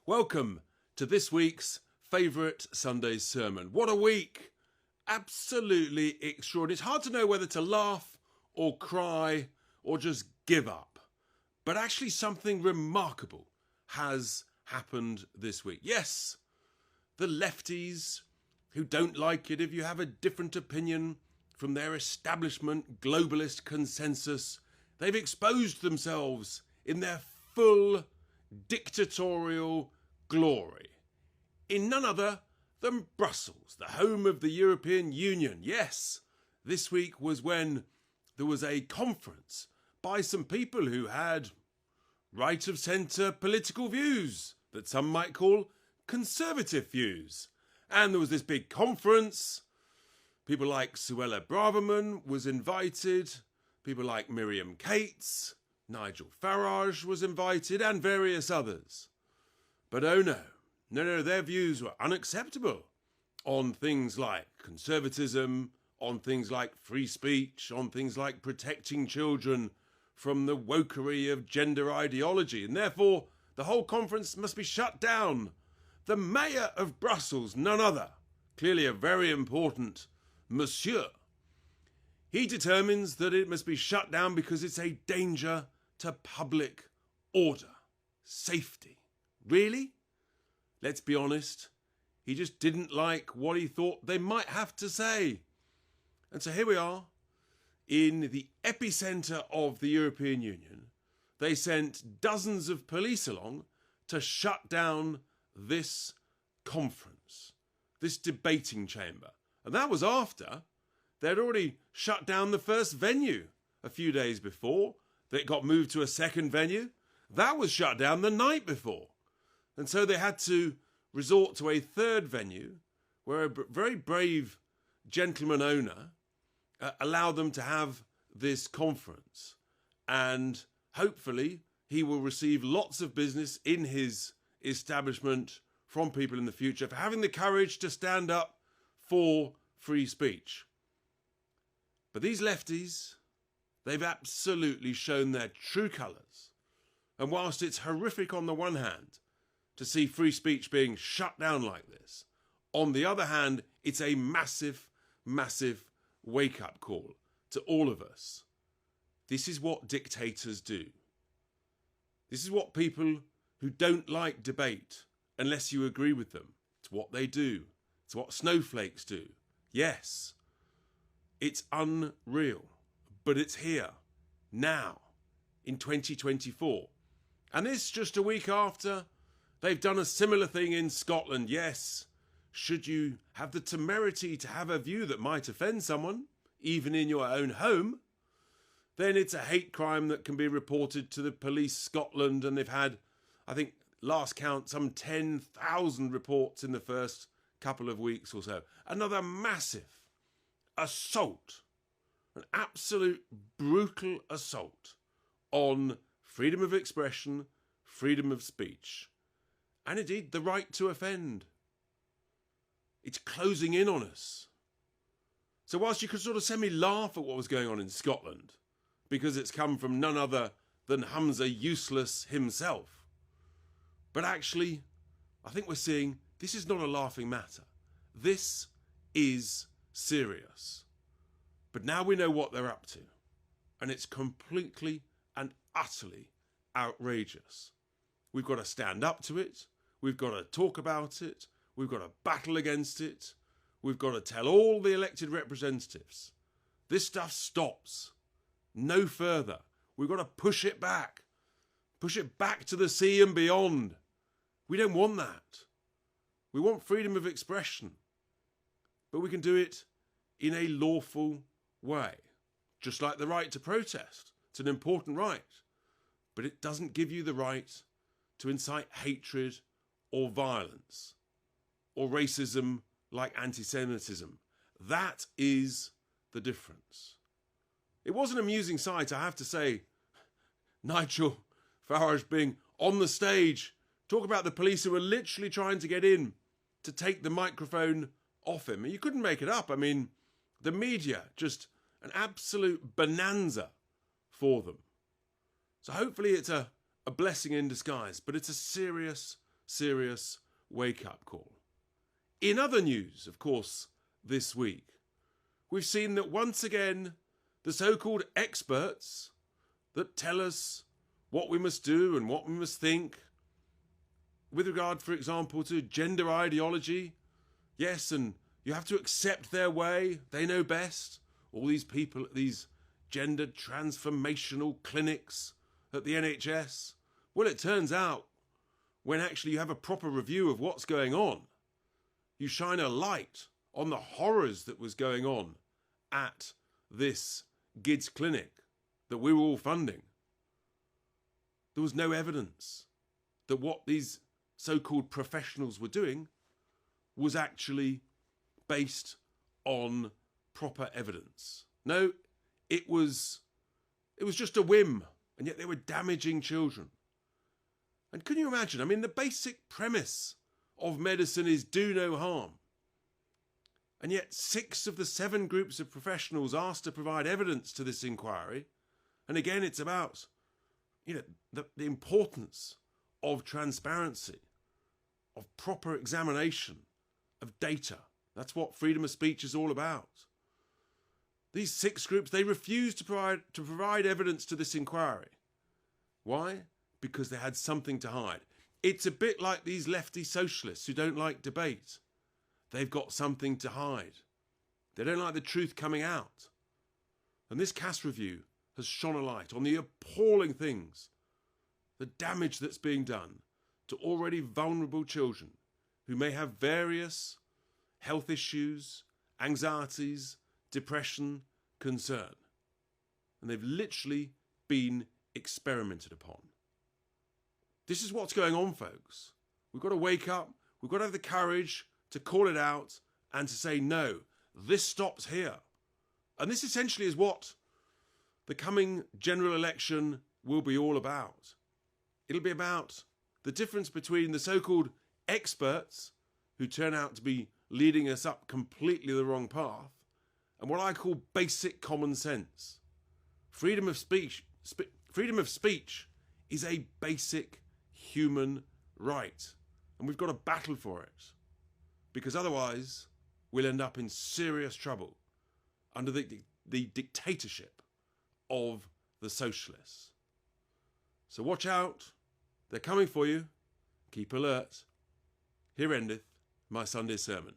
Welcome to this week's favourite Sunday sermon. What a week! Absolutely extraordinary. It's hard to know whether to laugh or cry or just give up. But actually something remarkable has happened this week. Yes, the lefties who don't like it if you have a different opinion from their establishment globalist consensus, they've exposed themselves in their full dictatorial glory in none other than Brussels, the home of the European Union. Yes, this week was when there was a conference by some people who had right of centre political views that some might call conservative views. And there was this big conference. People like Suella Braverman was invited. People like Miriam Cates, Nigel Farage was invited, and various others. But oh no, their views were unacceptable on things like conservatism, on things like free speech, on things like protecting children from the wokery of gender ideology, and therefore the whole conference must be shut down. The mayor of Brussels, none other, clearly a very important monsieur, he determines that it must be shut down because it's a danger to public order, safety. Really? Let's be honest, he just didn't like what he thought they might have to say. And so here we are, in the epicentre of the European Union. They sent dozens of police along to shut down this conference, this debating chamber. And that was after they'd already shut down the first venue a few days before. That got moved to a second venue. That was shut down the night before. And so they had to resort to a third venue where a very brave gentleman owner allowed them to have this conference. And hopefully he will receive lots of business in his establishment from people in the future for having the courage to stand up for free speech. But these lefties, they've absolutely shown their true colours. And whilst it's horrific on the one hand to see free speech being shut down like this, on the other hand, it's a massive, massive wake-up call to all of us. This is what dictators do. This is what people who don't like debate, unless you agree with them, it's what they do. It's what snowflakes do. Yes, it's unreal. But it's here, now, in 2024. And this just a week after they've done a similar thing in Scotland. Yes, should you have the temerity to have a view that might offend someone, even in your own home, then it's a hate crime that can be reported to the police Scotland. And they've had, I think, last count, some 10,000 reports in the first couple of weeks or so. Another massive assault. An absolute brutal assault on freedom of expression, freedom of speech, and indeed the right to offend. It's closing in on us. So whilst you could sort of semi-laugh at what was going on in Scotland, because it's come from none other than Humza Useless himself, but actually, I think we're seeing this is not a laughing matter. This is serious. But now we know what they're up to. And it's completely and utterly outrageous. We've got to stand up to it. We've got to talk about it. We've got to battle against it. We've got to tell all the elected representatives, this stuff stops. No further. We've got to push it back. Push it back to the sea and beyond. We don't want that. We want freedom of expression. But we can do it in a lawful way, just like the right to protest. It's an important right, but it doesn't give you the right to incite hatred or violence or racism like anti-Semitism. That is the difference. It was an amusing sight, I have to say, Nigel Farage being on the stage, talk about the police who were literally trying to get in to take the microphone off him. And you couldn't make it up. I mean, the media, just an absolute bonanza for them. So hopefully it's a blessing in disguise, but it's a serious, serious wake-up call. In other news, of course, this week, we've seen that once again, the so-called experts that tell us what we must do and what we must think with regard, for example, to gender ideology. Yes, and you have to accept their way. They know best. All these people at these gender transformational clinics at the NHS. Well, it turns out when actually you have a proper review of what's going on, you shine a light on the horrors that was going on at this GIDS clinic that we were all funding. There was no evidence that what these so-called professionals were doing was actually based on proper evidence. No, it was just a whim, and yet they were damaging children. And can you imagine? I mean, the basic premise of medicine is do no harm. And yet 6 of the 7 groups of professionals asked to provide evidence to this inquiry. And again, it's about, the importance of transparency, of proper examination of data. That's what freedom of speech is all about. These 6 groups, they refused to provide evidence to this inquiry. Why? Because they had something to hide. It's a bit like these lefty socialists who don't like debate. They've got something to hide. They don't like the truth coming out. And this CAS review has shone a light on the appalling things, the damage that's being done to already vulnerable children who may have various health issues, anxieties, depression, concern. And they've literally been experimented upon. This is what's going on, folks. We've got to wake up. We've got to have the courage to call it out and to say, no, this stops here. And this essentially is what the coming general election will be all about. It'll be about the difference between the so-called experts who turn out to be leading us up completely the wrong path and what I call basic common sense. Freedom of speech is a basic human right, and we've got to battle for it, because otherwise we'll end up in serious trouble under the dictatorship of the socialists. So watch out, they're coming for you. Keep alert. Here endeth my Sunday sermon.